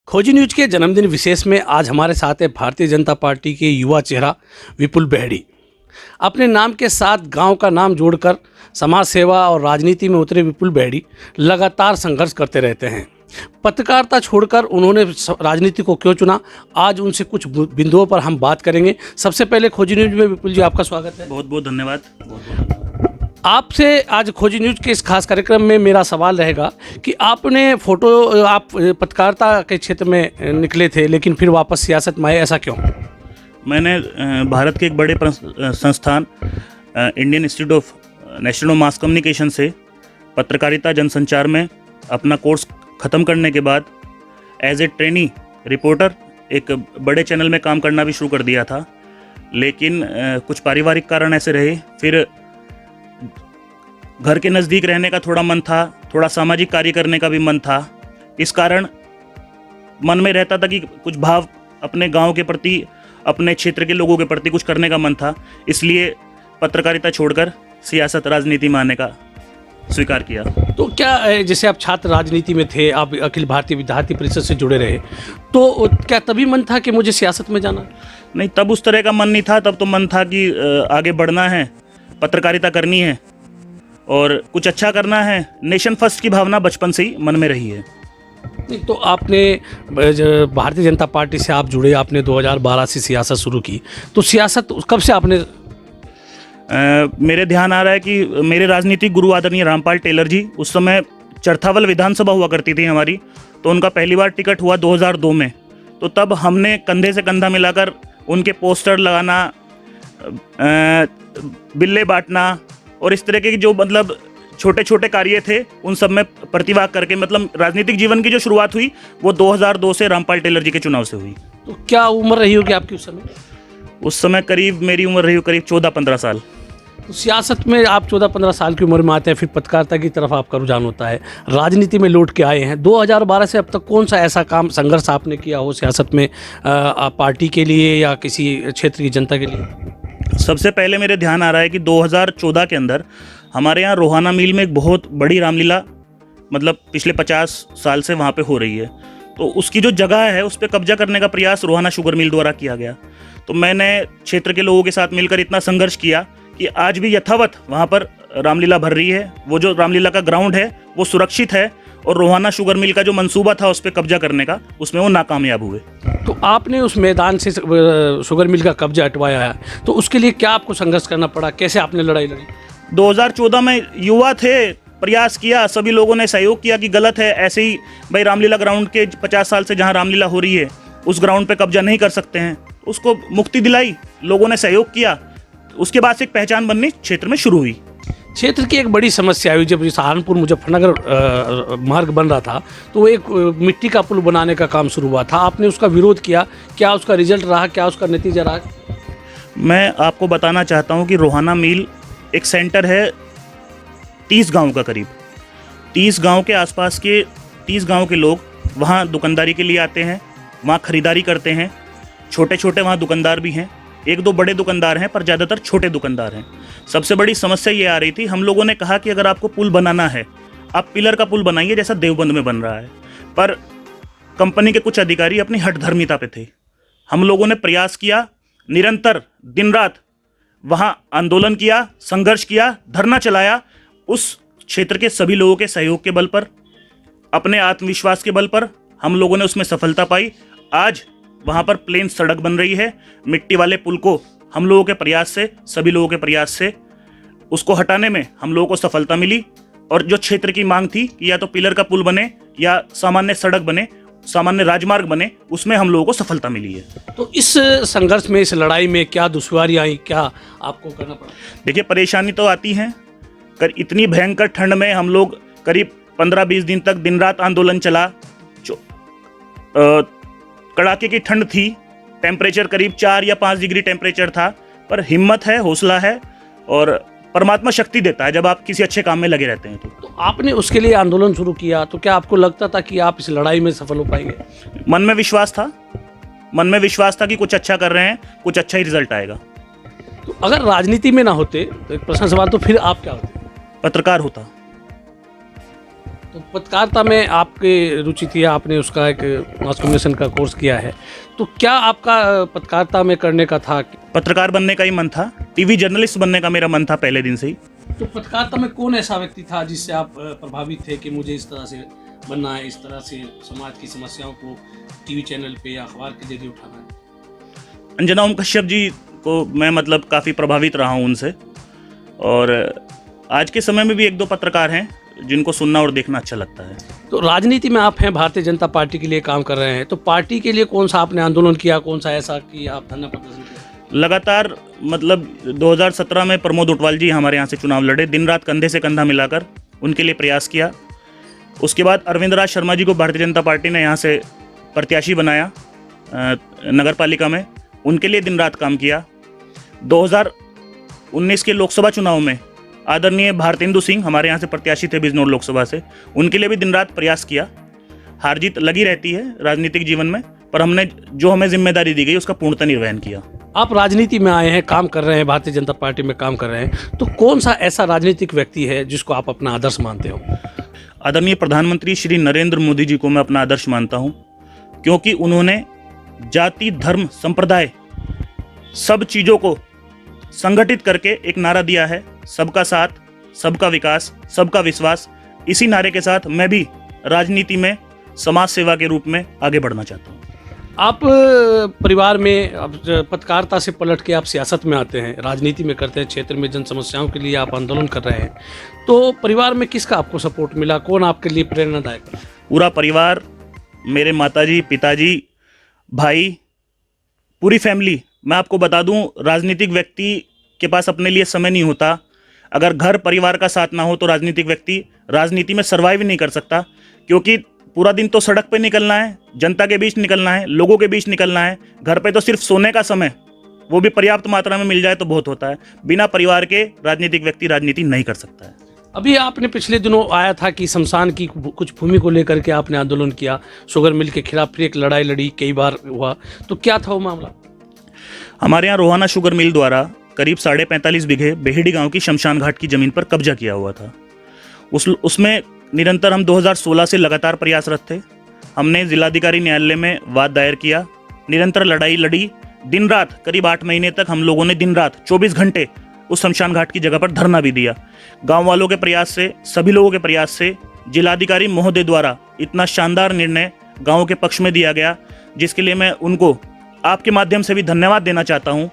खोजी न्यूज के जन्मदिन विशेष में आज हमारे साथ है भारतीय जनता पार्टी के युवा चेहरा विपुल बेहड़ी। अपने नाम के साथ गांव का नाम जोड़कर समाज सेवा और राजनीति में उतरे विपुल बेहड़ी लगातार संघर्ष करते रहते हैं। पत्रकारिता छोड़कर उन्होंने राजनीति को क्यों चुना, आज उनसे कुछ बिंदुओं पर हम बात करेंगे। सबसे पहले खोजी न्यूज में विपुल जी आपका स्वागत है। बहुत बहुत धन्यवाद। आपसे आज खोजी न्यूज के इस खास कार्यक्रम में मेरा सवाल रहेगा कि आपने आप पत्रकारिता के क्षेत्र में निकले थे लेकिन फिर वापस सियासत में आए, ऐसा क्यों? मैंने भारत के एक बड़े संस्थान Indian institute of national mass communication से पत्रकारिता जनसंचार में अपना कोर्स ख़त्म करने के बाद एज ए ट्रेनी रिपोर्टर एक बड़े चैनल में काम करना भी शुरू कर दिया था। लेकिन कुछ पारिवारिक कारण ऐसे रहे, फिर घर के नज़दीक रहने का थोड़ा मन था, थोड़ा सामाजिक कार्य करने का भी मन था। इस कारण मन में रहता था कि कुछ भाव अपने गांव के प्रति, अपने क्षेत्र के लोगों के प्रति कुछ करने का मन था। इसलिए पत्रकारिता छोड़कर सियासत राजनीति में आने का स्वीकार किया। तो क्या जैसे आप छात्र राजनीति में थे, आप अखिल भारतीय विद्यार्थी परिषद से जुड़े रहे, तो क्या तभी मन था कि मुझे सियासत में जाना? नहीं, तब उस तरह का मन नहीं था। तब तो मन था कि आगे बढ़ना है, पत्रकारिता करनी है और कुछ अच्छा करना है। नेशन फर्स्ट की भावना बचपन से ही मन में रही है। नहीं, तो आपने भारतीय जनता पार्टी से आप जुड़े, आपने 2012 से सियासत शुरू की, तो सियासत कब से आपने? मेरे ध्यान आ रहा है कि मेरे राजनीतिक गुरु आदरणीय रामपाल टेलर जी, उस समय चरथावल विधानसभा हुआ करती थी हमारी, तो उनका पहली बार टिकट हुआ 2002 में। तो तब हमने कंधे से कंधा मिलाकर उनके पोस्टर लगाना, बिल्ले बांटना और इस तरह के जो मतलब छोटे छोटे कार्य थे उन सब में प्रतिभाग करके मतलब राजनीतिक जीवन की जो शुरुआत हुई वो 2002 से रामपाल टेलर जी के चुनाव से हुई। तो क्या उम्र रही होगी आपकी उस समय? उस समय करीब मेरी उम्र रही हो करीब 14-15 साल। तो सियासत में आप 14-15 साल की उम्र में आते हैं, फिर पत्रकारिता की तरफ आपका रुझान होता है, राजनीति में लौट के आए हैं। 2012 से अब तक कौन सा ऐसा काम, संघर्ष आपने किया हो सियासत में, पार्टी के लिए या किसी क्षेत्र की जनता के लिए? सबसे पहले मेरे ध्यान आ रहा है कि 2014 के अंदर हमारे यहाँ रोहाना मिल में एक बहुत बड़ी रामलीला मतलब पिछले 50 साल से वहाँ पे हो रही है। तो उसकी जो जगह है उस पर कब्जा करने का प्रयास रोहाना शुगर मिल द्वारा किया गया। तो मैंने क्षेत्र के लोगों के साथ मिलकर इतना संघर्ष किया कि आज भी यथावत वहाँ पर रामलीला भर रही है। वो जो रामलीला का ग्राउंड है वो सुरक्षित है और रोहाना शुगर मिल का जो मंसूबा था उस पर कब्जा करने का, उसमें वो नाकामयाब हुए। तो आपने उस मैदान से शुगर मिल का कब्जा हटवाया है, तो उसके लिए क्या आपको संघर्ष करना पड़ा, कैसे आपने लड़ाई लड़ी? 2014 में युवा थे, प्रयास किया, सभी लोगों ने सहयोग किया कि गलत है, ऐसे ही भाई रामलीला ग्राउंड के 50 साल से जहाँ रामलीला हो रही है उस ग्राउंड पे कब्जा नहीं कर सकते हैं। उसको मुक्ति दिलाई, लोगों ने सहयोग किया। उसके बाद से एक पहचान बननी क्षेत्र में शुरू हुई। क्षेत्र की एक बड़ी समस्या हुई जब सहारनपुर मुजफ्फरनगर मार्ग बन रहा था, तो एक मिट्टी का पुल बनाने का काम शुरू हुआ था, आपने उसका विरोध किया, क्या उसका रिजल्ट रहा, क्या उसका नतीजा रहा? मैं आपको बताना चाहता हूँ कि रोहाना मिल एक सेंटर है 30 गांव का, करीब 30 गांव के आसपास के 30 गांव के लोग वहाँ दुकानदारी के लिए आते हैं, वहाँ खरीदारी करते हैं। छोटे छोटे वहाँ दुकानदार भी हैं, 1-2 बड़े दुकानदार हैं पर ज़्यादातर छोटे दुकानदार हैं। सबसे बड़ी समस्या ये आ रही थी, हम लोगों ने कहा कि अगर आपको पुल बनाना है आप पिलर का पुल बनाइए जैसा देवबंद में बन रहा है। पर कंपनी के कुछ अधिकारी अपनी हठधर्मिता पे थे। हम लोगों ने प्रयास किया, निरंतर दिन रात वहाँ आंदोलन किया, संघर्ष किया, धरना चलाया। उस क्षेत्र के सभी लोगों के सहयोग के बल पर, अपने आत्मविश्वास के बल पर हम लोगों ने उसमें सफलता पाई। आज वहाँ पर प्लेन सड़क बन रही है। मिट्टी वाले पुल को हम लोगों के प्रयास से, सभी लोगों के प्रयास से उसको हटाने में हम लोगों को सफलता मिली। और जो क्षेत्र की मांग थी कि या तो पिलर का पुल बने या सामान्य सड़क बने, सामान्य राजमार्ग बने, उसमें हम लोगों को सफलता मिली है। तो इस संघर्ष में, इस लड़ाई में क्या दुश्वारियाँ आई, क्या आपको करना पड़ा? देखिए, परेशानी तो आती हैं। इतनी भयंकर ठंड में हम लोग करीब 15-20 दिन तक दिन रात आंदोलन चला। कड़ाके की ठंड थी, टेम्परेचर करीब 4 या 5 डिग्री टेम्परेचर था। पर हिम्मत है, हौसला है और परमात्मा शक्ति देता है जब आप किसी अच्छे काम में लगे रहते हैं। तो आपने उसके लिए आंदोलन शुरू किया, तो क्या आपको लगता था कि आप इस लड़ाई में सफल हो पाएंगे? मन में विश्वास था, मन में विश्वास था कि कुछ अच्छा कर रहे हैं, कुछ अच्छा ही रिजल्ट आएगा। तो अगर राजनीति में ना होते तो एक प्रश्न सवाल, तो फिर आप क्या होते? पत्रकार होता। तो पत्रकारिता में आपकी रुचि थी, आपने उसका एक मास कम्युनिकेशन का कोर्स किया है, तो क्या आपका पत्रकारिता में करने का था? पत्रकार बनने का ही मन था, टीवी जर्नलिस्ट बनने का मेरा मन था पहले दिन से ही। तो पत्रकारिता में कौन ऐसा व्यक्ति था जिससे आप प्रभावित थे कि मुझे इस तरह से बनना है, इस तरह से समाज की समस्याओं को टीवी चैनल पे या अखबार के जरिए उठाना है? अंजना ओम कश्यप जी को मैं मतलब काफ़ी प्रभावित रहा हूँ उनसे, और आज के समय में भी एक दो पत्रकार हैं जिनको सुनना और देखना अच्छा लगता है। तो राजनीति में आप हैं, भारतीय जनता पार्टी के लिए काम कर रहे हैं, तो पार्टी के लिए कौन सा आपने आंदोलन किया, कौन सा ऐसा कि आप धरना प्रदर्शन किया? लगातार मतलब 2017 में प्रमोद उटवाल जी हमारे यहाँ से चुनाव लड़े, दिन रात कंधे से कंधा मिलाकर उनके लिए प्रयास किया। उसके बाद अरविंद राज शर्मा जी को भारतीय जनता पार्टी ने यहाँ से प्रत्याशी बनाया नगर पालिका में, उनके लिए दिन रात काम किया। 2019 के लोकसभा चुनाव में आदरणीय भारतेंदु सिंह हमारे यहाँ से प्रत्याशी थे बिजनौर लोकसभा से, उनके लिए भी दिन रात प्रयास किया। हार जीत लगी रहती है राजनीतिक जीवन में, पर हमने जो हमें जिम्मेदारी दी गई उसका पूर्णतः निर्वहन किया। आप राजनीति में आए हैं, काम कर रहे हैं, भारतीय जनता पार्टी में काम कर रहे हैं, तो कौन सा ऐसा राजनीतिक व्यक्ति है जिसको आप अपना आदर्श मानते हो? आदरणीय प्रधानमंत्री श्री नरेंद्र मोदी जी को मैं अपना आदर्श मानता हूँ, क्योंकि उन्होंने जाति, धर्म, संप्रदाय सब चीज़ों को संगठित करके एक नारा दिया है, सबका साथ, सबका विकास, सबका विश्वास। इसी नारे के साथ मैं भी राजनीति में समाज सेवा के रूप में आगे बढ़ना चाहता हूँ। आप परिवार में अब पत्रकारिता से पलट के आप सियासत में आते हैं, राजनीति में करते हैं, क्षेत्र में जन समस्याओं के लिए आप आंदोलन कर रहे हैं, तो परिवार में किसका आपको सपोर्ट मिला, कौन आपके लिए प्रेरणादायक? पूरा परिवार, मेरे माताजी, पिताजी, भाई, पूरी फैमिली। मैं आपको बता दूं, राजनीतिक व्यक्ति के पास अपने लिए समय नहीं होता। अगर घर परिवार का साथ ना हो तो राजनीतिक व्यक्ति राजनीति में सर्वाइव नहीं कर सकता, क्योंकि पूरा दिन तो सड़क पे निकलना है, जनता के बीच निकलना है, लोगों के बीच निकलना है। घर पे तो सिर्फ सोने का समय, वो भी पर्याप्त मात्रा में मिल जाए तो बहुत होता है। बिना परिवार के राजनीतिक व्यक्ति राजनीति नहीं कर सकता है। अभी आपने पिछले दिनों आया था कि शमशान की कुछ भूमि को लेकर के आपने आंदोलन किया, शुगर मिल के खिलाफ फिर एक लड़ाई लड़ी, कई बार हुआ, तो क्या था वो मामला? हमारे यहाँ रोहाना शुगर मिल द्वारा करीब 45.5 बीघे बेहड़ी गांव की शमशान घाट की जमीन पर कब्जा किया हुआ था। उसमें निरंतर हम 2016 से लगातार प्रयासरत थे। हमने जिलाधिकारी न्यायालय में वाद दायर किया, निरंतर लड़ाई लड़ी, दिन रात करीब 8 महीने तक हम लोगों ने दिन रात 24 घंटे उस शमशान घाट की जगह पर धरना भी दिया। गांव वालों के प्रयास से, सभी लोगों के प्रयास से जिलाधिकारी महोदय द्वारा इतना शानदार निर्णय गांव के पक्ष में दिया गया, जिसके लिए मैं उनको आपके माध्यम से भी धन्यवाद देना चाहता हूं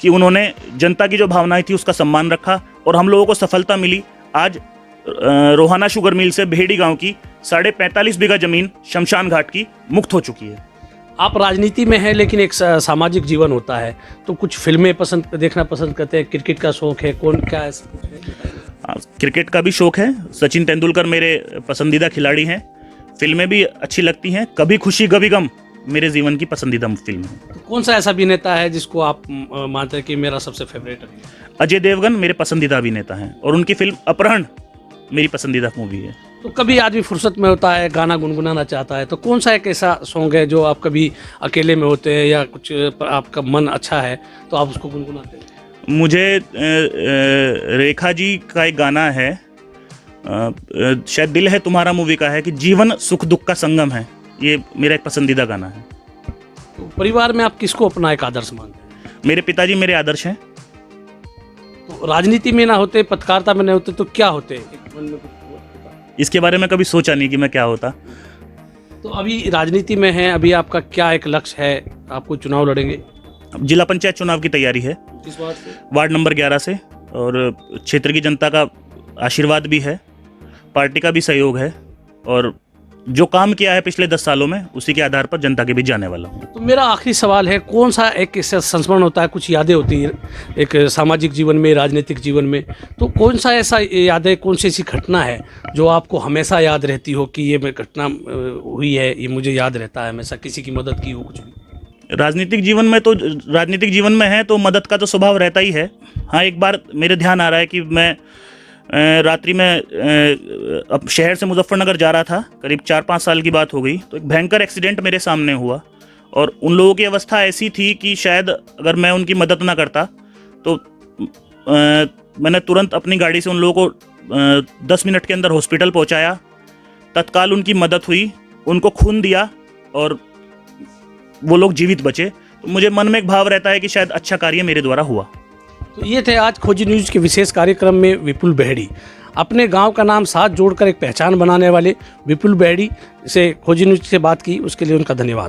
कि उन्होंने जनता की जो भावनाएं थी उसका सम्मान रखा और हम लोगों को सफलता मिली। आज रोहाना शुगर मिल से बेहड़ी गांव की 45.5 बीघा जमीन शमशान घाट की मुक्त हो चुकी है। आप राजनीति में हैं, लेकिन एक सामाजिक जीवन होता है, तो कुछ फिल्में देखना पसंद करते हैं, क्रिकेट का शौक है, कौन क्या ऐसा? क्रिकेट का भी शौक है, सचिन तेंदुलकर मेरे पसंदीदा खिलाड़ी हैं। फिल्में भी अच्छी लगती हैं, कभी खुशी कभी गम मेरे जीवन की पसंदीदा फिल्म है। तो कौन सा ऐसा अभिनेता है जिसको आप मानते हैं कि मेरा सबसे फेवरेट है? अजय देवगन मेरे पसंदीदा अभिनेता हैं और उनकी फिल्म अपहरण मेरी पसंदीदा मूवी है। तो कभी आदमी फुर्सत में होता है, गाना गुनगुनाना चाहता है, तो कौन सा एक ऐसा सॉन्ग है जो आप कभी अकेले में होते हैं या कुछ आपका मन अच्छा है तो आप उसको गुनगुनाते हैं? मुझे रेखा जी का एक गाना है, शायद दिल है तुम्हारा मूवी का है, कि जीवन सुख दुख का संगम है। ये मेरा एक पसंदीदा गाना है। तो परिवार में आप किसको अपना एक आदर्श मानते हैं? मेरे पिताजी मेरे आदर्श हैं। तो राजनीति में ना होते, पत्रकारिता में नहीं होते, तो क्या होते? इसके बारे में कभी सोचा नहीं कि मैं क्या होता। तो अभी राजनीति में है, अभी आपका क्या एक लक्ष्य है? आपको चुनाव लड़ेंगे? जिला पंचायत चुनाव की तैयारी है, किस वार्ड से? वार्ड नंबर 11 से, और क्षेत्र की जनता का आशीर्वाद भी है, पार्टी का भी सहयोग है, और जो काम किया है पिछले 10 सालों में उसी के आधार पर जनता के बीच जाने वाला हूँ। तो मेरा आखिरी सवाल है, कौन सा एक संस्मरण होता है, कुछ यादें होती है एक सामाजिक जीवन में, राजनीतिक जीवन में, तो कौन सा ऐसा यादें, कौन सी ऐसी घटना है जो आपको हमेशा याद रहती हो कि ये घटना हुई है, ये मुझे याद रहता है हमेशा, किसी की मदद की हो, कुछ भी? राजनीतिक जीवन में है तो मदद का तो स्वभाव रहता ही है। हाँ, एक बार मेरे ध्यान आ रहा है कि मैं रात्रि में अब शहर से मुजफ्फरनगर जा रहा था, करीब 4-5 साल की बात हो गई, तो एक भयंकर एक्सीडेंट मेरे सामने हुआ और उन लोगों की अवस्था ऐसी थी कि शायद अगर मैं उनकी मदद ना करता तो मैंने तुरंत अपनी गाड़ी से उन लोगों को 10 मिनट के अंदर हॉस्पिटल पहुंचाया। तत्काल उनकी मदद हुई, उनको खून दिया और वो लोग जीवित बचे। तो मुझे मन में एक भाव रहता है कि शायद अच्छा कार्य मेरे द्वारा हुआ। तो ये थे आज खोजी न्यूज़ के विशेष कार्यक्रम में विपुल बहड़ी। अपने गांव का नाम साथ जोड़कर एक पहचान बनाने वाले विपुल बहड़ी से खोजी न्यूज़ से बात की, उसके लिए उनका धन्यवाद।